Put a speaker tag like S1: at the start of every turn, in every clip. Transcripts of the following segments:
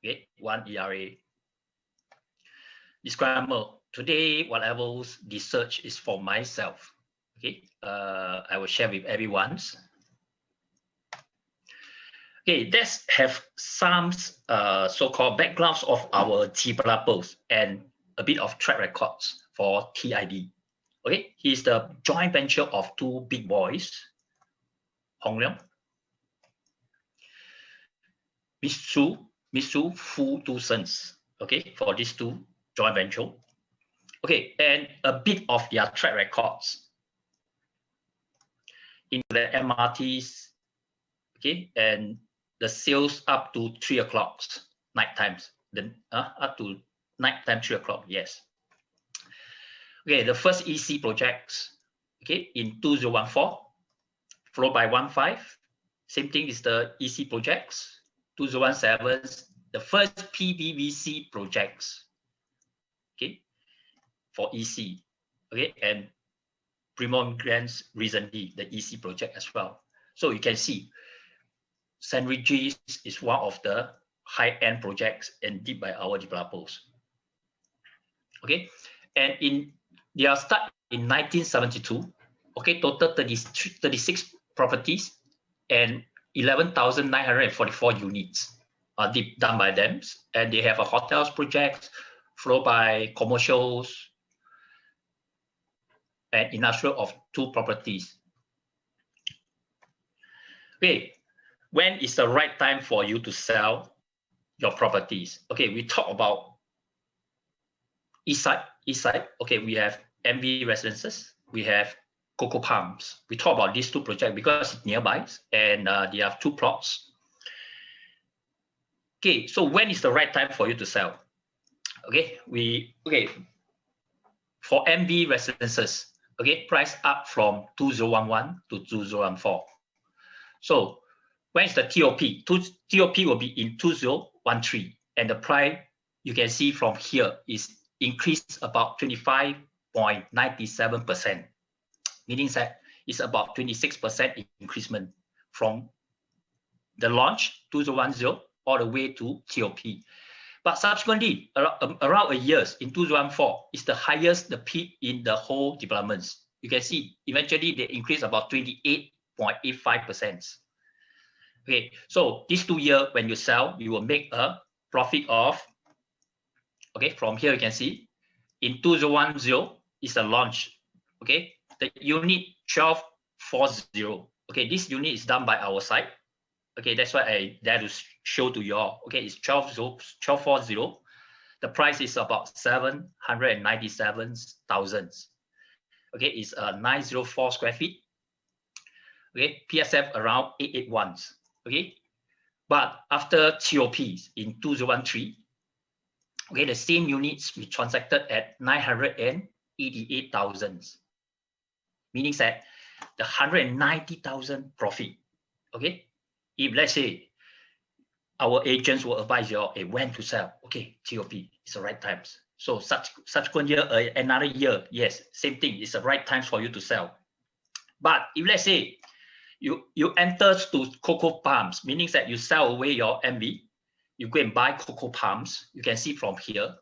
S1: Okay, 1 ERA. Disclaimer, today whatever research is for myself. Okay, I will share with everyone. Okay, let's have some so-called backgrounds of our developers and a bit of track records for TID. Okay, he's the joint venture of two big boys, Hong Leong, Mitsu Fu, two sons. Okay, for these two joint venture. Okay, and a bit of their track records in the MRTs. Okay, and the sales up to 3 o'clock night times. Then up to night time 3 o'clock. Yes. Okay, the first EC projects. Okay, in 2014, followed by 15. Same thing is the EC projects. 2017, the first PBVC projects. Okay, for EC. Okay, and Primon Grants recently the EC project as well. So you can see St. Regis is one of the high-end projects and did by our developers. Okay, and in their start in 1972, okay, total 36 properties and 11,944 units are done by them, and they have a hotels project followed by commercials and industrial of 2 properties. Okay, when is the right time for you to sell your properties? Okay, we talk about east side. Okay, we have MV residences, we have Cocoa Palms. We talk about these 2 projects because it's nearby and they have 2 plots. Okay, so when is the right time for you to sell? Okay, for MV residences, okay, price up from 2011 to 2014. So when is the TOP? TOP will be in 2013, and the price you can see from here is increased about 25.97%, meaning that it's about 26% increasement from the launch 2010 all the way to TOP. But subsequently, around a year in 2004 is the highest, the peak in the whole developments. You can see eventually they increase about 28.85%. Okay, so these 2 years when you sell, you will make a profit of, okay, from here you can see in 2010 is the launch. Okay, the unit 1240. Okay, this unit is done by our side. Okay, that's why I dare to show to you all. Okay, it's 1240. The price is about 797,000. Okay, it's 904 square feet. Okay, PSF around 881. Okay, but after TOPs in 2003, okay, the same units we transacted at 988,000, meaning that the 190,000 profit. Okay, if let's say our agents will advise you when to sell, okay, TOP is the right times. So subsequent year, another year, yes, same thing, it's the right times for you to sell. But if let's say you enter to Cocoa Palms, meaning that you sell away your MV, you go and buy Cocoa Palms. You can see from here,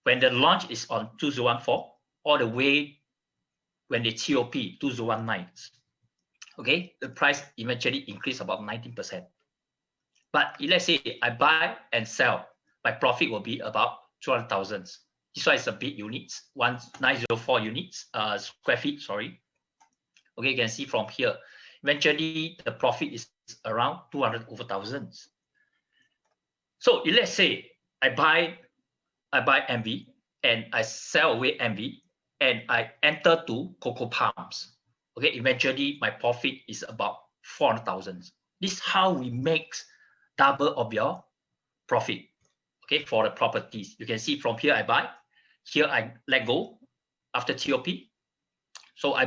S1: when the launch is on 2014, all the way when the TOP 2019, okay, the price eventually increased about 19%. But if let's say I buy and sell, my profit will be about 200,000. This one is a big units, 1904 units, square feet, sorry. Okay, you can see from here, eventually the profit is around 200,000. So if let's say I buy MV and I sell away MV and I enter to Cocoa Palms, okay, eventually my profit is about 400,000. This is how we make double of your profit, okay, for the properties. You can see from here I buy, here I let go after TOP. So I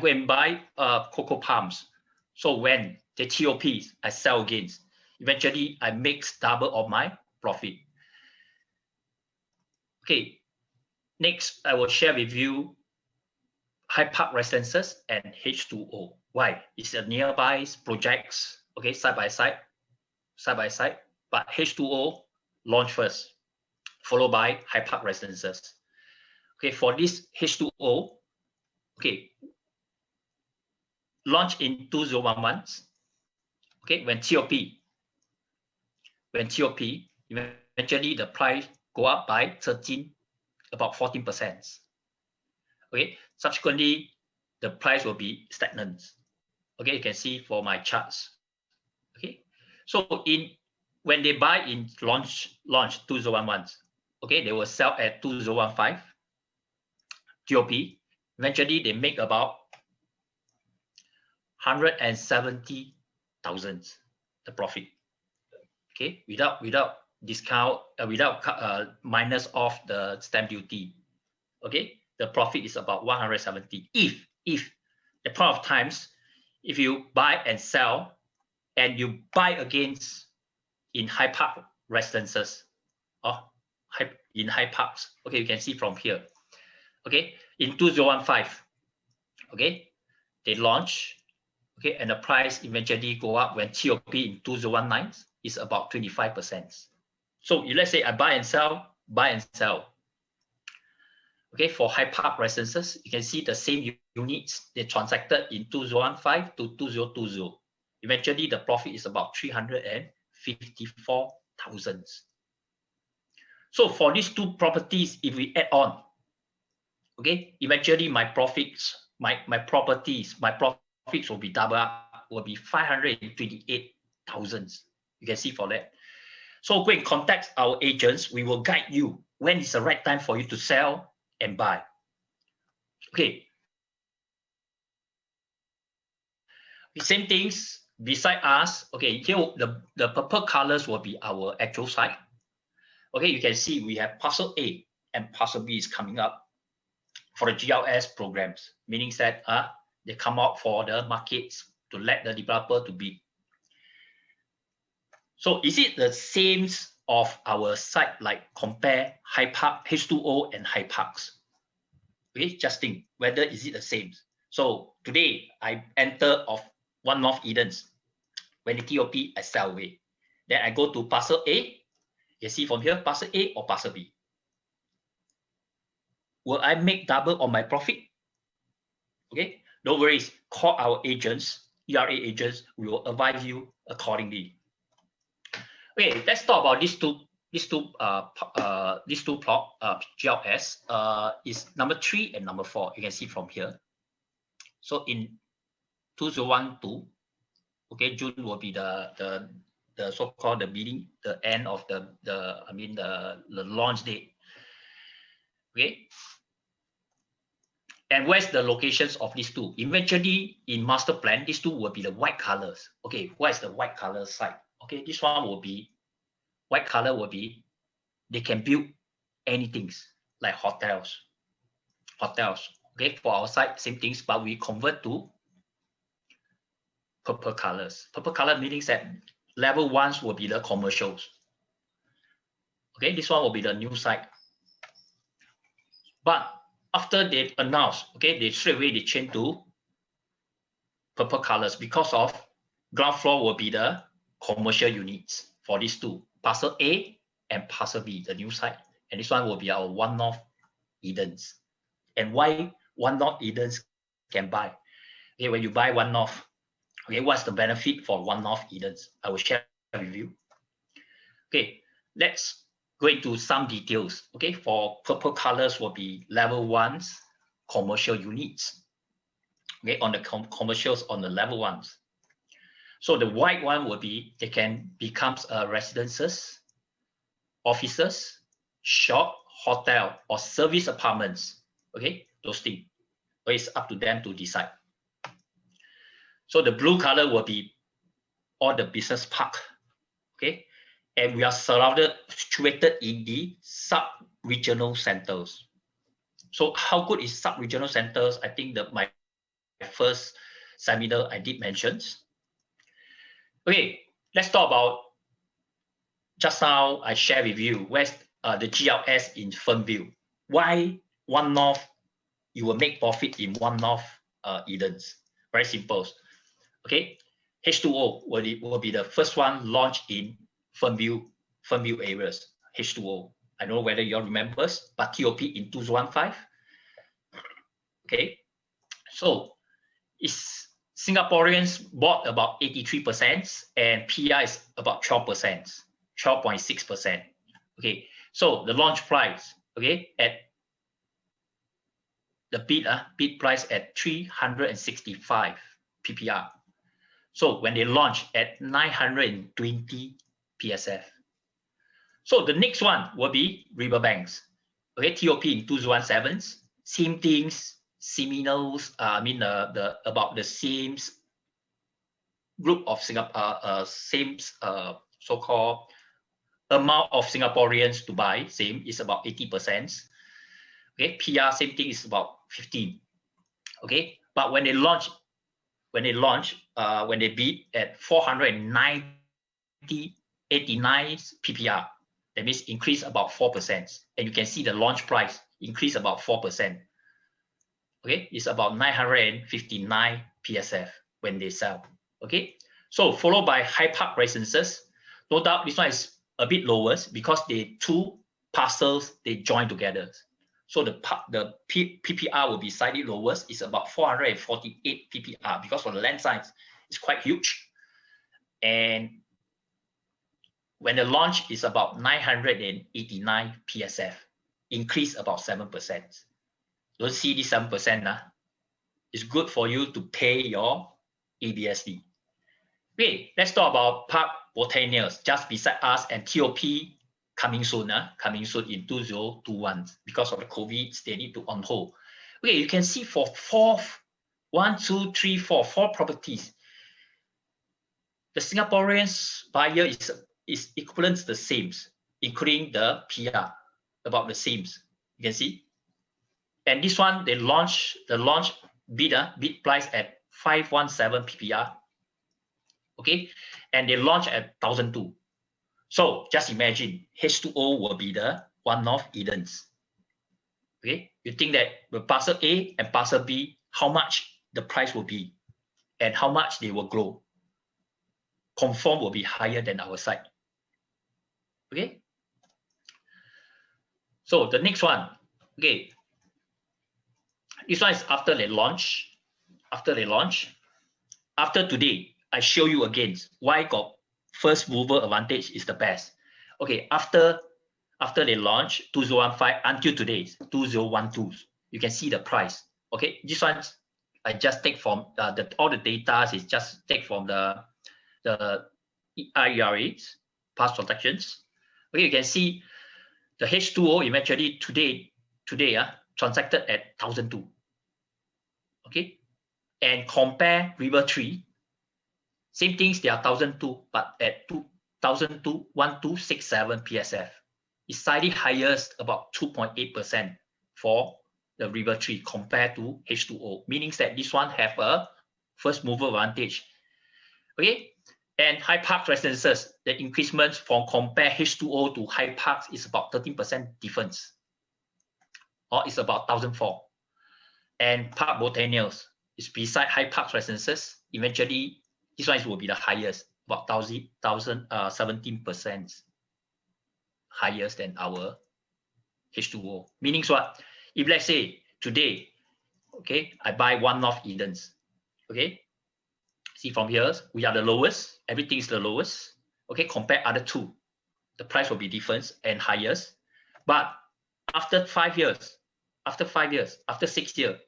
S1: go and buy Cocoa Palms. So when the TOPs, I sell again. Eventually, I make double of my profit. Okay, next I will share with you High Park Residences and H2O. Why? It's a nearby projects, okay, side by side. side by side, but H2O launch first, followed by High Park Residences. Okay, for this H2O, okay, launch in 2011. Okay, when TOP, eventually the price go up by 14%. Okay, subsequently the price will be stagnant. Okay, you can see for my charts. Okay, so when they buy in launch 2011, okay, they will sell at 2015 TOP. Eventually they make about 170,000 the profit. Okay, without discount, without minus off the stamp duty. Okay, the profit is about 170. If the point of times, if you buy and sell, and you buy against in High Park Residences, or in High Parks. Okay, you can see from here. Okay, in 2015, okay, they launch. Okay, and the price eventually go up when TOP in 2019 is about 25%. So let's say I buy and sell. Okay, for High Park Residences, you can see the same units they transacted in 2015 to 2020. Eventually, the profit is about 354,000. So for these two properties, if we add on, okay, eventually my profits, my profits will be double up, will be 528,000. You can see for that. So go and contact our agents. We will guide you when is the right time for you to sell and buy. Okay. The same things beside us. Okay, here the purple colors will be our actual site. Okay, you can see we have parcel A and parcel B is coming up for the GLS programs, meaning that they come out for the markets to let the developer to bid. So is it the same of our site, like compare High Park, H2O and High Parks? Okay, just think whether is it the same. So today I enter of One North Edens. When the TOP, I sell away. Then I go to parcel A. You see from here, parcel A or parcel B. Will I make double on my profit? Okay, no worries. Call our agents, ERA agents. We will advise you accordingly. Okay, let's talk about these two plot GLS is number 3 and number 4. You can see from here. So in 2012, okay, June will be the so-called the bidding, the end of the launch date. Okay. And where's the locations of these two? Eventually, in master plan, these two will be the white colors. Okay, where's the white color side? Okay, this one will be white color will be they can build anything like hotels. Okay, for our side, same things, but we convert to purple colors. Purple color meaning that level 1 will be the commercials. Okay, this one will be the new site. But after they announce, okay, they straight away they change to purple colors because of ground floor will be the commercial units for these two, parcel A and parcel B, the new site. And this one will be our One North Edens. And why One North Edens can buy? Okay, when you buy One North, okay, what's the benefit for One North Edens? I will share with you. Okay, let's go into some details. Okay, for purple colors will be level 1's commercial units. Okay, on the commercials on the level 1's. So the white one will be they can become residences, offices, shop, hotel, or service apartments. Okay, those things. But it's up to them to decide. So the blue color will be all the business park. Okay, and we are situated in the sub-regional centers. So how good is sub-regional centers? I think that my first seminar I did mention. Okay, let's talk about just now I shared with you where's the GLS in Fernville. Why One North? You will make profit in One North Edens. Very simple. Okay, H2O will be the first one launched in Fernview areas. H2O. I don't know whether you all remember, but TOP in 2015. Okay, so it's Singaporeans bought about 83% and PR is about 12%, 12.6%. Okay, so the launch price, okay, at the bid price at 365 PPR. So when they launch at 920 PSF. So the next one will be Riverbanks. Okay, TOP in 2017, same things, seminals. About the same group of Singapore, same so-called amount of Singaporeans to buy. Same is about 80%. Okay, PR same thing is about 15. Okay, but when they bid at 489 PPR, that means increase about 4%. And you can see the launch price increase about 4%. Okay, it's about 959 PSF when they sell. Okay, so followed by High Park residences. No doubt this one is a bit lower because they two parcels they join together. So the PPR will be slightly lower. It's about 448 PPR because of the land size is quite huge. And when the launch is about 989 PSF, increase about 7%. Don't see this 7%. It's good for you to pay your ABSD. Okay, let's talk about Park Botanials just beside us and TOP coming soon. Coming soon in 2021 because of the COVID, they need to on hold. Okay, you can see for four properties. The Singaporeans buyer is equivalent to the same, including the PR, about the same. You can see. And this one, they launch bid price at 517 PPR. Okay, and they launch at 1,002. So just imagine H2O will be the one of Edens. Okay, you think that the parcel A and parcel B, how much the price will be and how much they will grow. Confirm will be higher than our side. Okay. So the next one, okay. This one is after they launch. After today, I show you again why got first mover advantage is the best. Okay, after they launch 2015 until today, 2012, you can see the price. Okay, this one I just take from all the data is just take from the IRAs, past transactions. Okay, you can see the H2O eventually today transacted at 1,002. Okay, and compare River 3, same things, they are 1,002, but at 2,002, 1,267 PSF. It's slightly higher, about 2.8% for the River 3 compared to H2O, meaning that this one have a first mover advantage. Okay, and High Park residences, the increment from compare H2O to High Park is about 13% difference, or it's about 1,004. And Park Botanials is beside High Park residences. Eventually, this one will be the highest, about 17% higher than our H2O. Meaning what? If let's say today, okay, I buy one North Edens, okay, see from here, we are the lowest, everything is the lowest, okay, compare other two, the price will be different and highest. But after 5 years, after 6 years,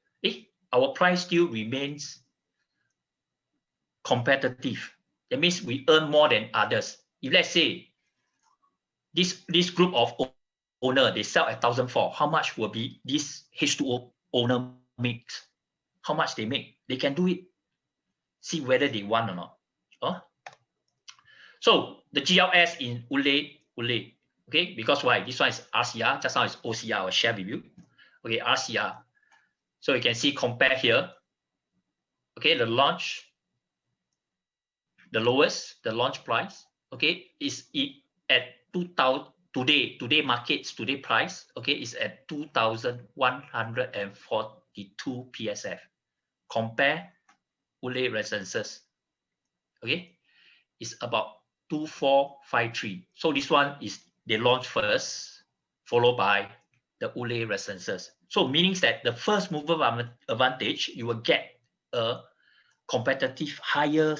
S1: our price still remains competitive. That means we earn more than others. If let's say this group of owner, they sell at 1,004, how much will be this H2O owner makes? How much they make? They can do it. See whether they want or not. So the GLS in Ule, okay, because why? This one is RCR, just now is OCR, or share review. Okay, RCR. So you can see compare here. Okay, the launch, the lowest, the launch price, okay, is at 2,000 today markets, today price, okay, is at 2,142 PSF. Compare Ule residences. Okay, it's about 2453. So this one is they launch first, followed by the Ule residences. So meaning that the first mover advantage, you will get a competitive higher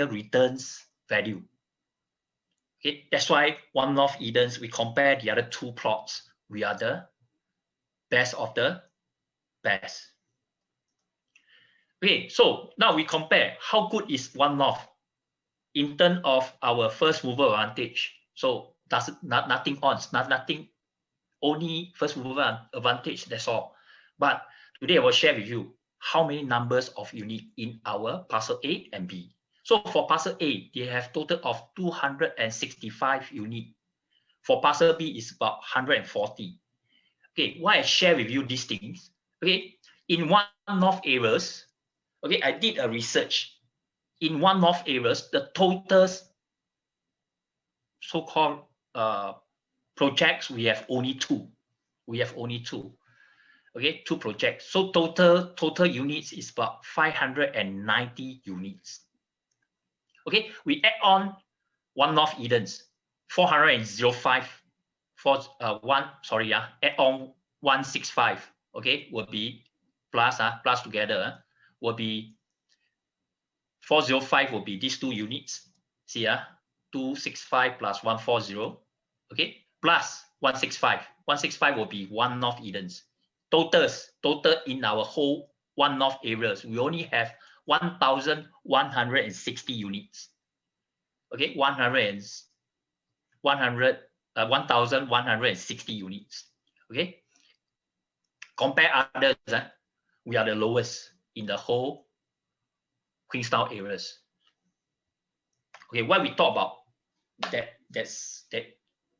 S1: returns value. Okay, that's why One North Edens, we compare the other two plots. We are the best of the best. Okay, so now we compare how good is One North in terms of our first mover advantage. So that's nothing on, nothing, only first mover advantage, that's all. But today I will share with you how many numbers of unit in our parcel A and B. So for parcel A, they have total of 265 unit. For parcel B is about 140. Okay, why I share with you these things? Okay, in One North areas, okay, I did a research. In One North areas, the total so-called projects, we have only two. We have only two. Okay, two projects. So total units is about 590 units. Okay, we add on One North Edens, 405 for add on 165. Okay, will be plus together will be 405 will be these two units. See, 265 plus 140. Okay, plus 165. 165 will be One North Edens. Total in our whole One North areas, we only have 1,160 units. Okay, 1,160 units. Okay, compare others, we are the lowest in the whole Queenstown areas. Okay, why we talk about that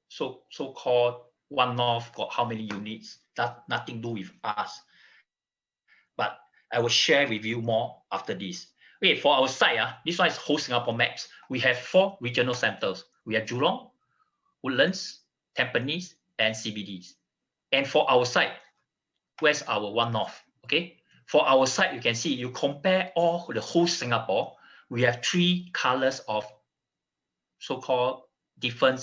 S1: so-called One North got how many units? That nothing to do with us. But I will share with you more after this. Okay, for our site, this one is whole Singapore maps. We have 4 regional centers. We have Jurong, Woodlands, Tampines, and CBDs. And for our site, where's our One North? Okay, for our site, you can see, you compare all the whole Singapore, we have 3 colors of so-called different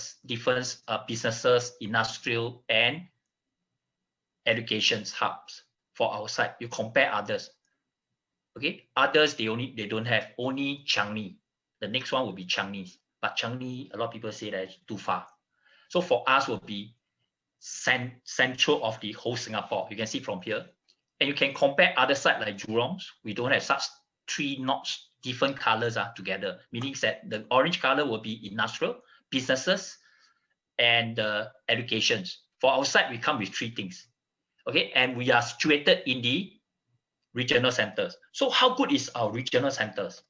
S1: businesses, industrial, and education hubs for our site. You compare others. Okay, others they don't have, only Changi. The next one will be Changi, but Changi, a lot of people say that it's too far. So for us will be central of the whole Singapore. You can see from here, and you can compare other sites like Jurong. We don't have such 3 notch different colors together, meaning that the orange color will be industrial, businesses, and educations. For our site, we come with 3 things. Okay, and we are situated in the regional centers. So how good is our regional centers?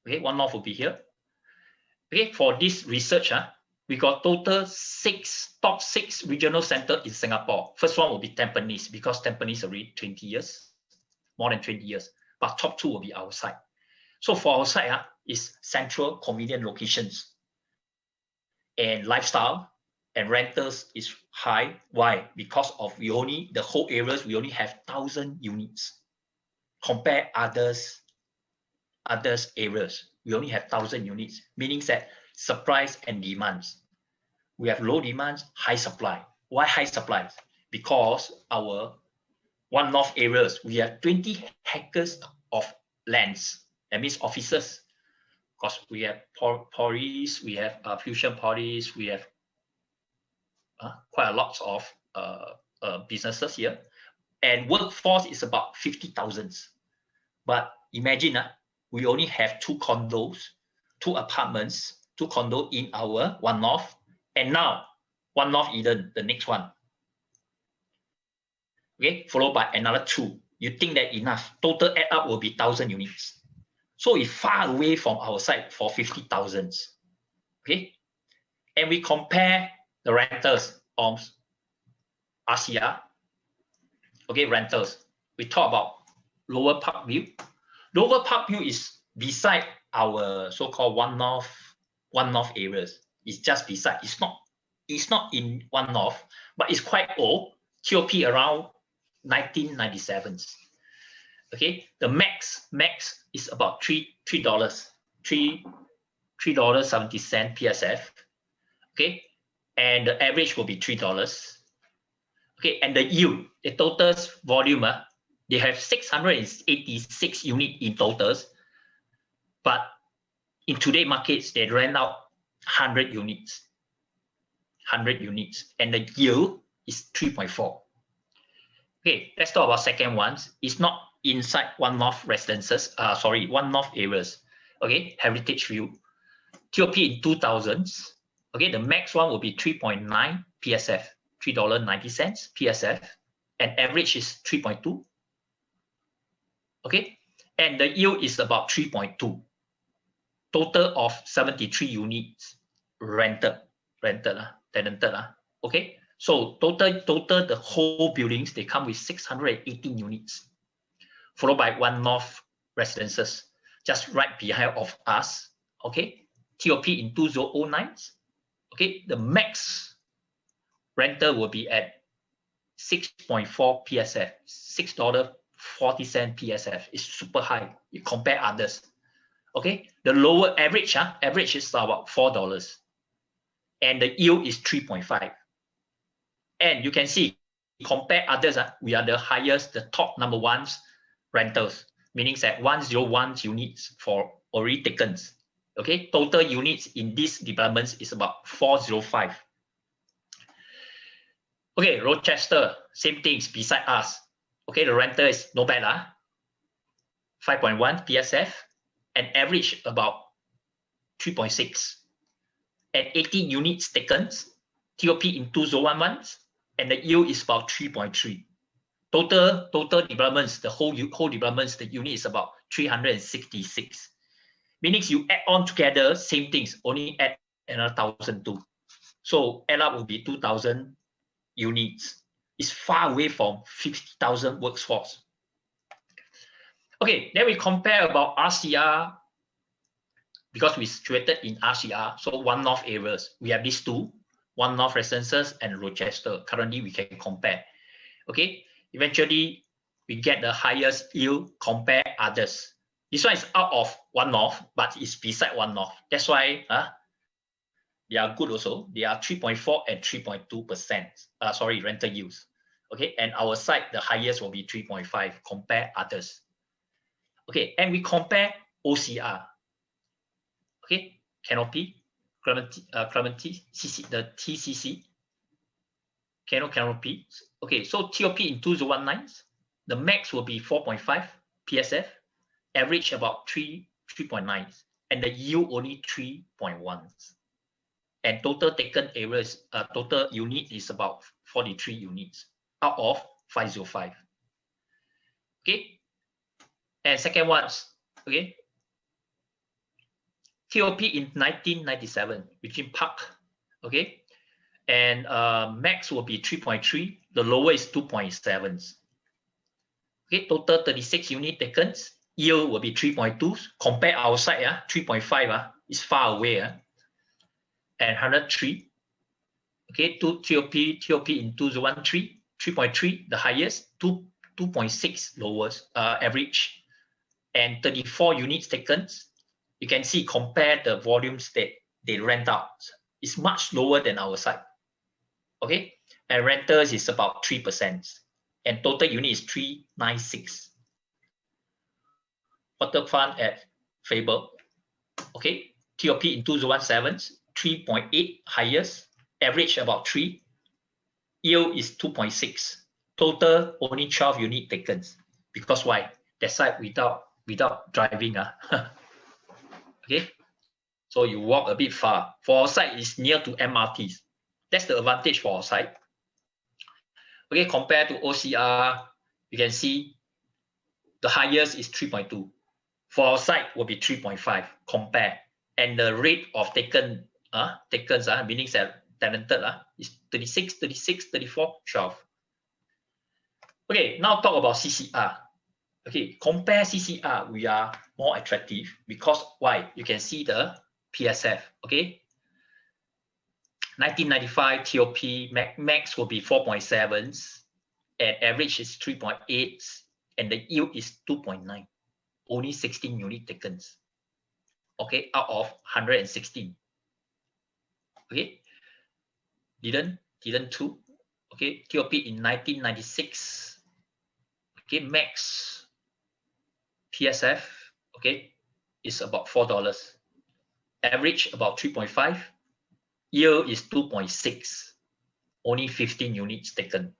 S1: Okay, One North will be here. Okay, for this research, we got total top six regional centers in Singapore. First one will be Tampines, because Tampines already 20 years, more than 20 years. But top 2 will be our site. So for our site, is central, convenient locations, and lifestyle and rentals is high. Why? Because of the whole areas, we only have 1,000 units. Compare others areas, we only have 1,000 units, meaning that supply and demands. We have low demands, high supply. Why high supply? Because our One North areas, we have 20 hectares of lands. That means offices. Because we have Polis, we have Fusion Polis, we have quite a lot of businesses here. And workforce is about 50,000. But imagine, we only have 2 condos, 2 apartments, 2 condos in our One North. And now, One North Eden, the next one. Okay, followed by another 2. You think that enough? Total add up will be 1,000 units. So it's far away from our site for 50,000. Okay, and we compare the rentals of Asia. Okay, rentals. We talk about Lower Parkview. Lower Parkview is beside our so-called One North areas. It's just beside. It's not in One North, but it's quite old. TOP around 1997. Okay, the max is about $3. $3.70 PSF. Okay, and the average will be $3. Okay, and the yield, the total volume, they have 686 units in totals, but in today's markets, they rent out 100 units. 100 units, and the yield is 3.4. Okay, let's talk about second ones. It's not inside one-off residences, one-off areas. Okay, heritage view. TOP in 2000s. Okay, the max one will be 3.9 PSF, $3.90 PSF, and average is 3.2. Okay, and the yield is about 3.2. Total of 73 units tenanted. Okay, so total the whole buildings, they come with 618 units, followed by one-off residences just right behind of us. Okay, TOP in 2009. Okay, the max rental will be at 6.4 PSF, $6.40 PSF. It's super high. You compare others. Okay, the lower average, average is about $4, and the yield is 3.5. And you can see, compare others, we are the highest, the top number ones rentals, meaning that 101 units for already taken. Okay, total units in these developments is about 405. Okay, Rochester, same things beside us. Okay, the rental is no bad, 5.1 PSF, and average about 3.6. And 18 units taken, TOP in 2011, and the yield is about 3.3. Total developments, the whole developments, the unit is about 366. Meaning you add on together, same things, only add another 1,002. So add up will be 2,000 units. It's far away from 50,000 workforce. Okay, then we compare about RCR, because we situated in RCR, so one-off areas. We have these two, one-off residences and Rochester. Currently, we can compare. Okay, eventually, we get the highest yield, compare others. This one is out of one-off, but it's beside one-off. That's why they are good also. They are 3.4 and 3.2%. Rental yields. Okay, and our side, the highest will be 3.5. Compare others. Okay, and we compare OCR. Okay, Canopy, Clementi, CC, the TCC, Canopy. Okay, so TOP in 2019, the max will be 4.5 PSF, average about 3.9, and the yield only 3.1. And total taken areas, total unit is about 43 units out of 505. Okay, and second ones, okay, TOP in 1997, Regent Park, okay, and max will be 3.3, the lower is 2.7. Okay, total 36 unit taken, yield will be 3.2. Compare outside, 3.5 is far away, and 103. Okay, TOP in 2013, 3.3, the highest, 2.6 lowest, average, and 34 units taken. You can see, compare the volumes that they rent out. It's much lower than our side. Okay, and rentals is about 3%, and total unit is 396. Waterfront at Faber. Okay, TOP in 2017, 3.8 highest, average about 3, yield is 2.6. Total only 12 unit taken. Because why? That side without driving. Okay, so you walk a bit far. For our side, it's near to MRTs. That's the advantage for our side. Okay, compared to OCR, you can see the highest is 3.2. For our side, will be 3.5. Compare, and the rate of taken, meaning that tenanted, is 36, 36, 34, 12. Okay, now talk about CCR. Okay, compare CCR, we are more attractive because why? You can see the PSF. Okay, 1995 TOP max will be 4.7, and average is 3.8, and the yield is 2.9. Only 16 unit taken. okay, out of 116. Okay, didn't two. Okay, TOP in 1996. Okay, max PSF, okay, is about $4. Average about 3.5. Yield is 2.6. Only 15 units taken.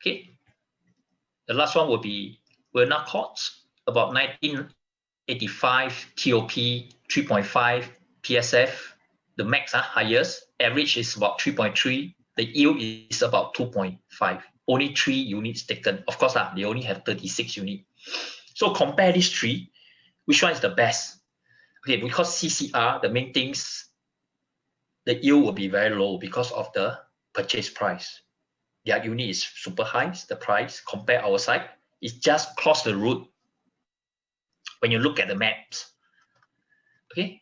S1: Okay. The last one will be Werner Courts, about 1985 TOP 3.5 PSF. The max highest. Average is about 3.3. The yield is about 2.5. Only 3 units taken. Of course, they only have 36 units. So compare these three. Which one is the best? Okay, because CCR, the main things, the yield will be very low because of the purchase price. Their unit is super high, the price, compare our side, it's just cross the road when you look at the maps. Okay.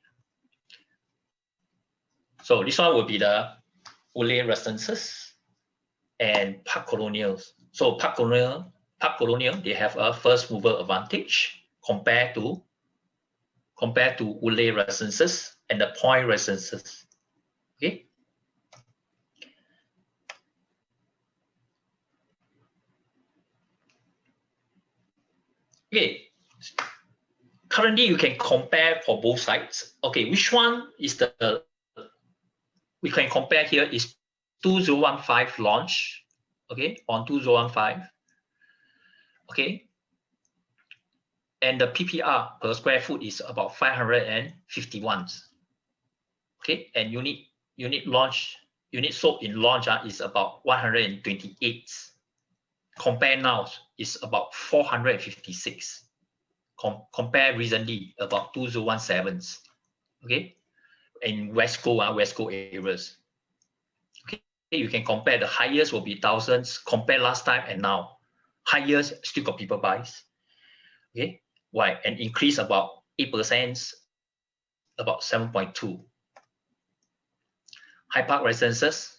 S1: So this one will be the Ule residences and Park Colonials. So Park Colonial, they have a first mover advantage compared to Ule residences and the Point residences. Okay. Okay. Currently, you can compare for both sides. Okay, which one is the we can compare here is 2015 launch. Okay, on 2015. Okay, and the PPR per square foot is about 551. Okay, and unit sold in launch is about 128. Compare now is about 456. Compare recently about 2017. Okay, in West Coast areas. Okay, you can compare. The highest will be thousands. Compare last time and now. Highest still got people buys. Okay, why? An increase about 8%, about 7.2. High Park residences,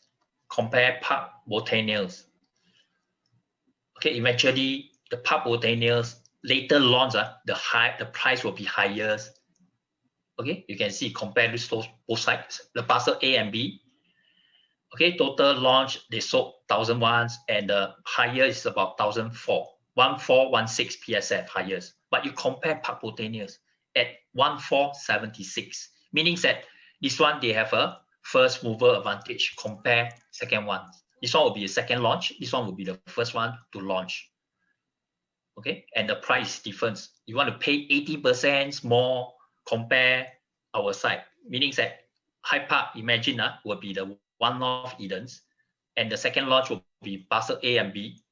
S1: compare Park Botanials. Okay, eventually the Park Botanials later launch, the price will be higher. Okay, you can see compare this both sides, the parcel A and B. Okay, total launch they sold 1,001 and the higher is about 1,004, 1,416 PSF highest. But you compare Park Botanials at 1,476, meaning that this one they have a first mover advantage compare second one. This one will be a second launch. This one will be the first one to launch. Okay, and the price difference. You want to pay 80% more compare our side, meaning that High Park, imagine, will be the one of Edens, and the second launch will be parcel A and B.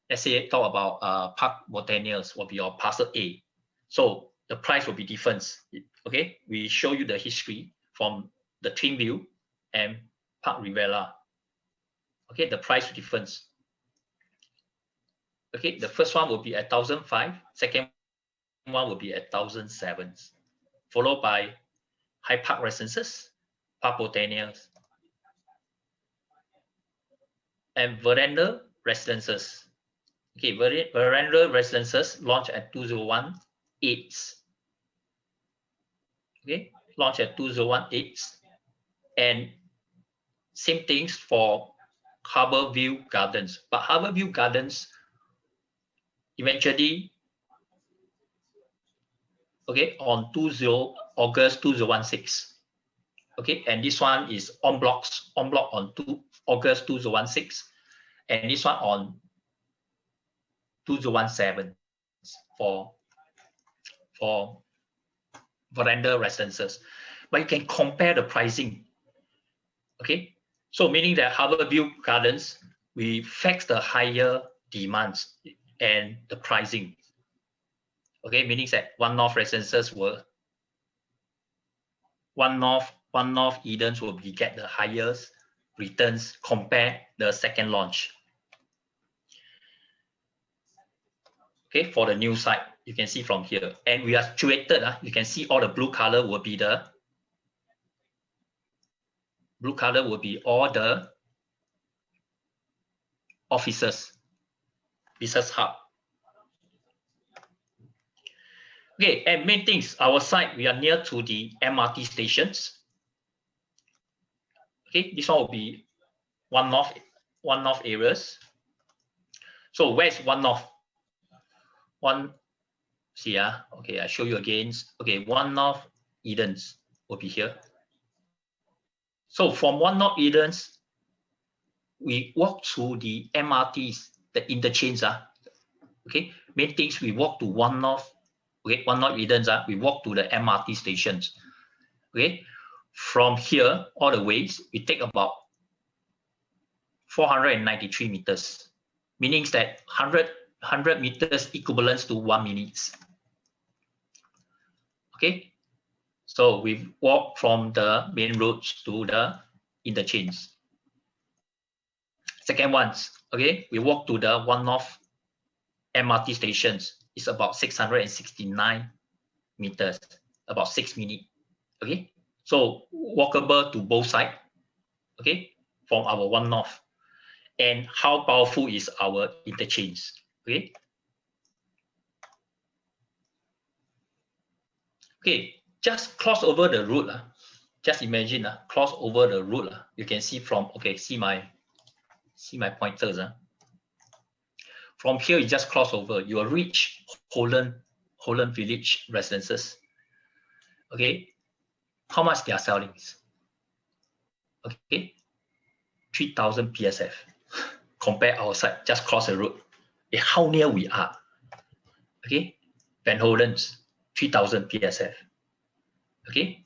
S1: Let's say talk about Park Botanials will be your parcel A. So the price will be different. Okay, we show you the history from the Twin View and Park Rivera. Okay, the price difference. Okay, the first one will be at 1,005. Second one will be at 1,007. Followed by High Park Residences, Park Botanials, and Veranda Residences. Okay, Veranda Residences launched at 2018. Okay, launched at 2018. And same things for Harbour View Gardens. But Harbour View Gardens eventually, okay, on August 2016. Okay, and this one is on block on August 2016, and this one on 2017 for Veranda Residences. But you can compare the pricing. Okay, so meaning that Harbour View Gardens, we fix the higher demands and the pricing. Okay, meaning that One North Residences were One North Edens will be get the highest returns compare the second launch. Okay, for the new site, you can see from here, and we are situated. You can see all the blue color will be all the offices, business hub. Okay, and main things, our site, we are near to the MRT stations. Okay, this one will be one north areas. So where's one north? One, see, okay, I show you again. Okay, one north Edens will be here. So from one north Edens, we walk through the MRTs, the interchange. Okay, main things, we walk to one north. Okay, one north Edens. We walk to the MRT stations. Okay, from here all the ways, we take about 493 meters, meaning that 100 meters equivalent to 1 minute. Okay, so we walk from the main roads to the interchange. Second one, okay, we walk to the one north MRT stations. It's about 669 meters, about 6 minutes. Okay, so walkable to both sides. Okay, from our one north. And how powerful is our interchange? Okay. Okay, just cross over the road. Just imagine, cross over the road. You can see from, okay, see my pointers. From here, you just cross over. You will reach Holland Village residences. Okay, how much they are selling? Okay, 3,000 PSF. Compare our side, just cross the road. Okay, how near we are? Okay, Van Holden's 3,000 PSF. Okay,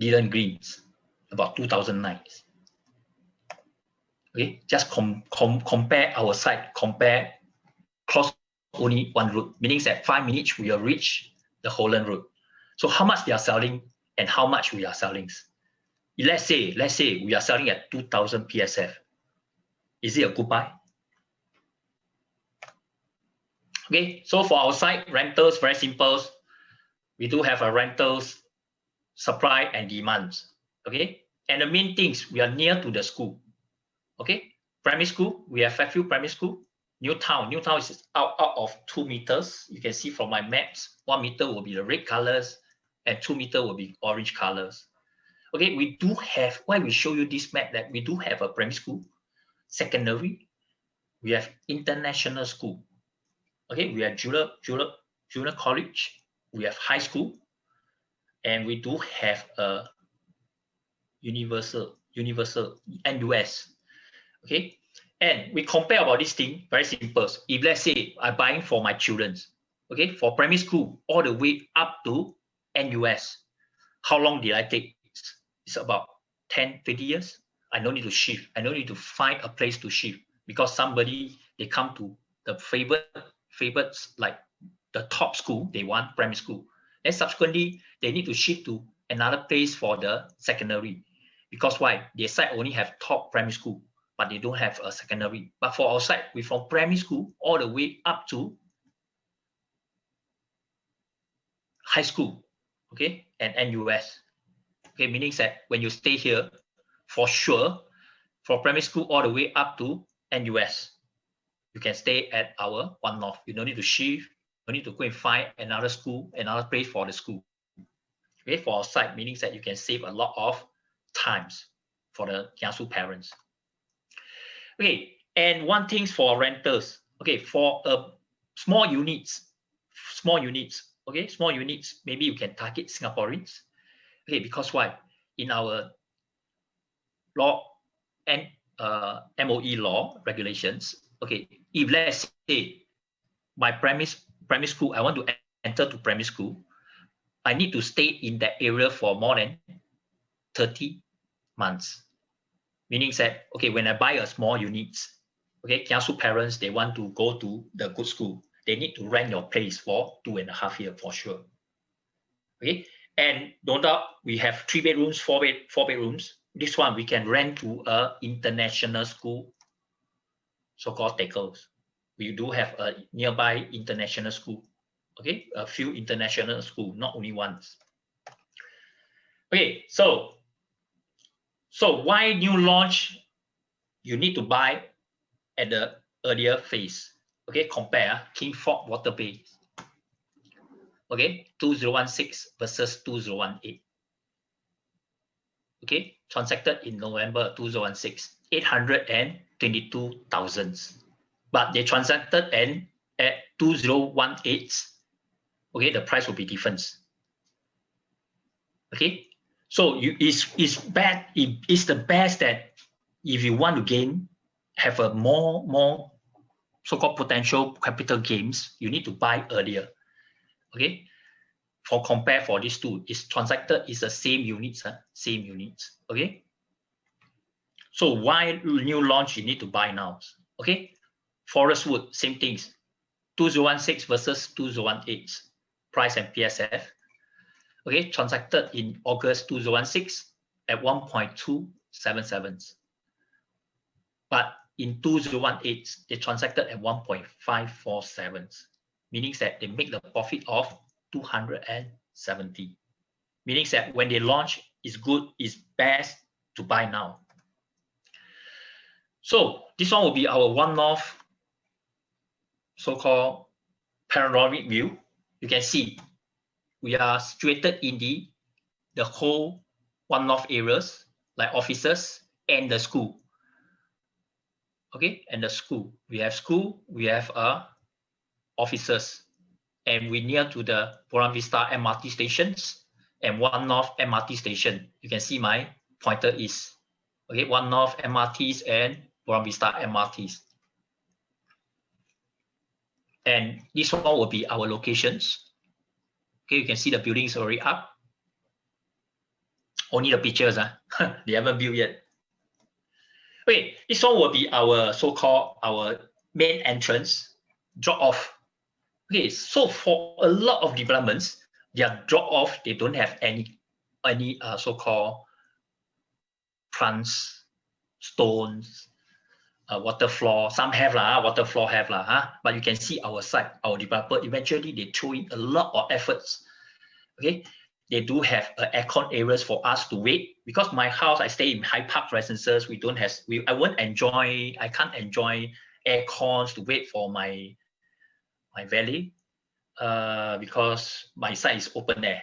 S1: Dylan Green's about 2,009. Okay, just compare our side, compare cross only one route, meaning that 5 minutes we will reach the Holland route. So how much they are selling and how much we are selling? Let's say we are selling at 2,000 PSF. Is it a good buy? Okay, so for our site, rentals, very simple. We do have a rentals, supply and demand. Okay, and the main things, we are near to the school. Okay, primary school, we have Fairfield Primary School. Newtown is out of 2 meters. You can see from my maps, 1 meter will be the red colors and 2 meter will be orange colors. Okay, we do have, why we show you this map, that we do have a primary school, secondary, we have international school. Okay, we have junior college, we have high school, and we do have a universal NUS. Okay, and we compare about this thing, very simple. If let's say I'm buying for my children, okay, for primary school, all the way up to NUS, how long did I take? It's about 10, 20 years. I don't need to shift. I don't need to find a place to shift because somebody, they come to the favorites, like the top school, they want primary school. And subsequently, they need to shift to another place for the secondary. Because why? Their side only have top primary school, but they don't have a secondary. But for our side, we from primary school all the way up to high school, okay, and NUS. Okay, meaning that when you stay here, for sure, for primary school all the way up to NUS, you can stay at our one north. You don't need to shift. You don't need to go and find another school, another place for the school. Okay, for our side, meaning that you can save a lot of times for the Kiasu parents. Okay, and one thing for renters. Okay, for small units, okay, small units, maybe you can target Singaporeans. Okay, because why? In our law and MOE law regulations, okay, if let's say my primary school, I want to enter to primary school, I need to stay in that area for more than 30 months. Meaning that, okay, when I buy a small unit, okay, Kiasu parents, they want to go to the good school, they need to rent your place for 2.5 years for sure. Okay, and no doubt we have 3 bedrooms, 4 bedrooms. This one we can rent to a international school, so-called takers. We do have a nearby international school. Okay, a few international school, not only ones. Okay, so why new launch? You need to buy at the earlier phase. Okay, compare King Fort Water Bay. Okay, 2016 versus 2018. Okay, transacted in November 2016, 822,000. But they transacted at 2018. Okay, the price will be different. Okay, so it's bad. It's the best that if you want to gain, have a more so-called potential capital gains, you need to buy earlier. Okay, for these two, it's transacted is the same units, same units. Okay, so why new launch you need to buy now? Okay, Forest Wood, same things, 2016 versus 2018, price and PSF. Okay, transacted in August 2016 at 1.277. But in 2018, they transacted at 1.547, meaning that they make the profit of 270. Meaning that when they launch, it's good, it's best to buy now. So this one will be our one-off so-called panoramic view. You can see we are situated in the whole one-off areas like offices and the school. Okay, and the school. We have school, we have offices, and we're near to the Buona Vista MRT stations and One North MRT station. You can see my pointer is okay, One North MRTs and Buona Vista MRTs. And this one will be our locations. Okay, you can see the buildings already up. Only the pictures, they haven't built yet. Okay, this one will be our so-called our main entrance drop off. Okay, so for a lot of developments, their drop off, they don't have any so-called plants, stones, water floor. Some have water floor have but you can see our site, our developer, eventually they throw in a lot of efforts. Okay, they do have aircon areas for us to wait, because my house, I stay in High Park residences. I can't enjoy aircons to wait for my valley because my site is open air.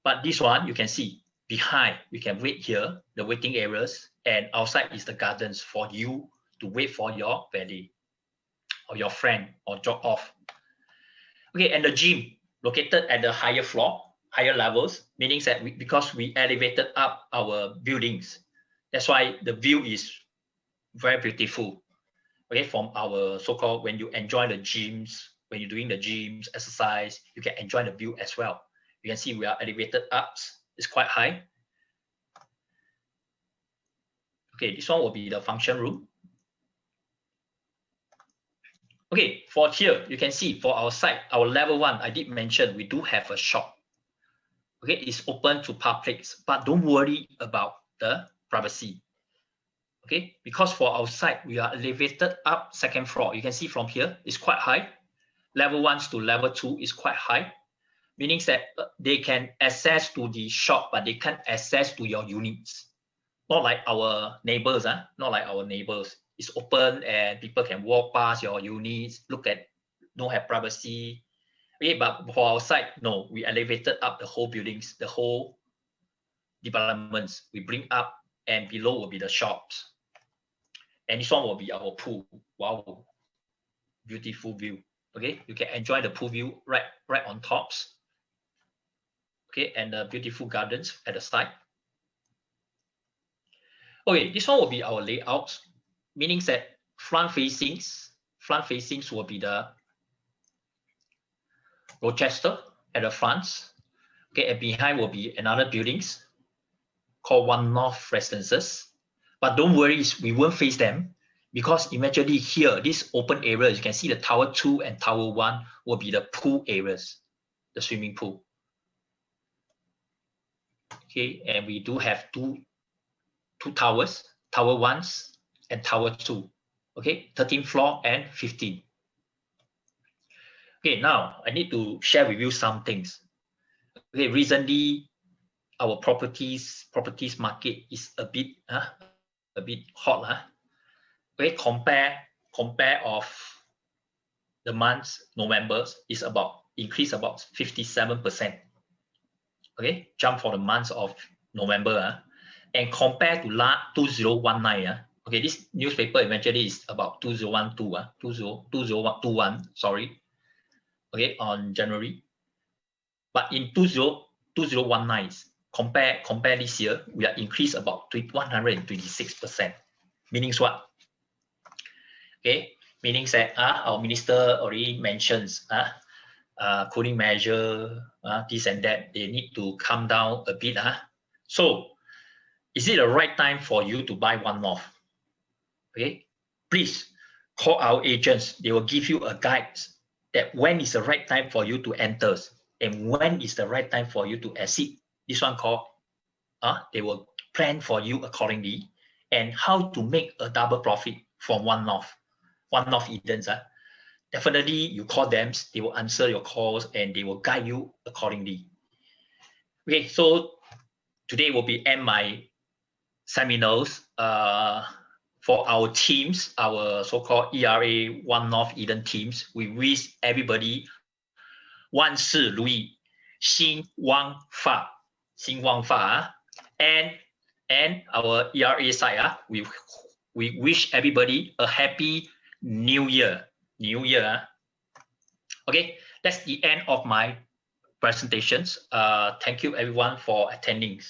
S1: But this one, you can see behind, we can wait here, the waiting areas, and outside is the gardens for you to wait for your valley or your friend or drop off. Okay, and the gym located at the higher floor, higher levels, meaning that because we elevated up our buildings, that's why the view is very beautiful. Okay, from our so-called, when you enjoy the gyms, when you're doing the gyms exercise, you can enjoy the view as well. You can see we are elevated up, it's quite high. Okay, this one will be the function room. Okay, for here, you can see for our site, our level 1, I did mention we do have a shop. Okay, it's open to publics, but don't worry about the privacy. Okay, because for our site, we are elevated up second floor. You can see from here, it's quite high. Level 1 to level 2 is quite high, meaning that they can access to the shop, but they can't access to your units. Not like our neighbors, not like our neighbors. It's open and people can walk past your units, look at, don't have privacy. Okay, but for our site, no, we elevated up the whole buildings, the whole developments. We bring up, and below will be the shops. And this one will be our pool. Wow, beautiful view. Okay, you can enjoy the pool view right on tops. Okay, and the beautiful gardens at the side. Okay, this one will be our layouts, meaning that front facings will be the Rochester at the front. Okay, and behind will be another buildings called One North Residences. But don't worry, we won't face them, because eventually here, this open areas, you can see the Tower 2 and Tower 1 will be the pool areas, the swimming pool. Okay, and we do have two towers, Tower 1 and Tower 2. Okay, 13th floor and 15. Okay, now I need to share with you some things. Okay, recently our properties market is a bit hot. Okay, compare of the month November is about increase about 57%. Okay, jump for the month of November. And compared to 2019, okay, this newspaper eventually is about 2012, 2021, sorry, okay, on January. But in 2019, compare this year, we are increased about 126%. Meaning what? Okay, meaning that our minister already mentions cooling measure, this and that, they need to come down a bit. So is it the right time for you to buy one-off? Okay, please call our agents. They will give you a guide that when is the right time for you to enter and when is the right time for you to exit. This one called, they will plan for you accordingly, and how to make a double profit from one-off events. Definitely you call them, they will answer your calls and they will guide you accordingly. Okay, so today will be end my seminars for our teams, our so-called ERA one-off Eden teams. We wish everybody 万事如意，兴旺发，兴旺发。And our ERA side, we wish everybody a happy New Year. Okay, that's the end of my presentations. Thank you everyone for attending.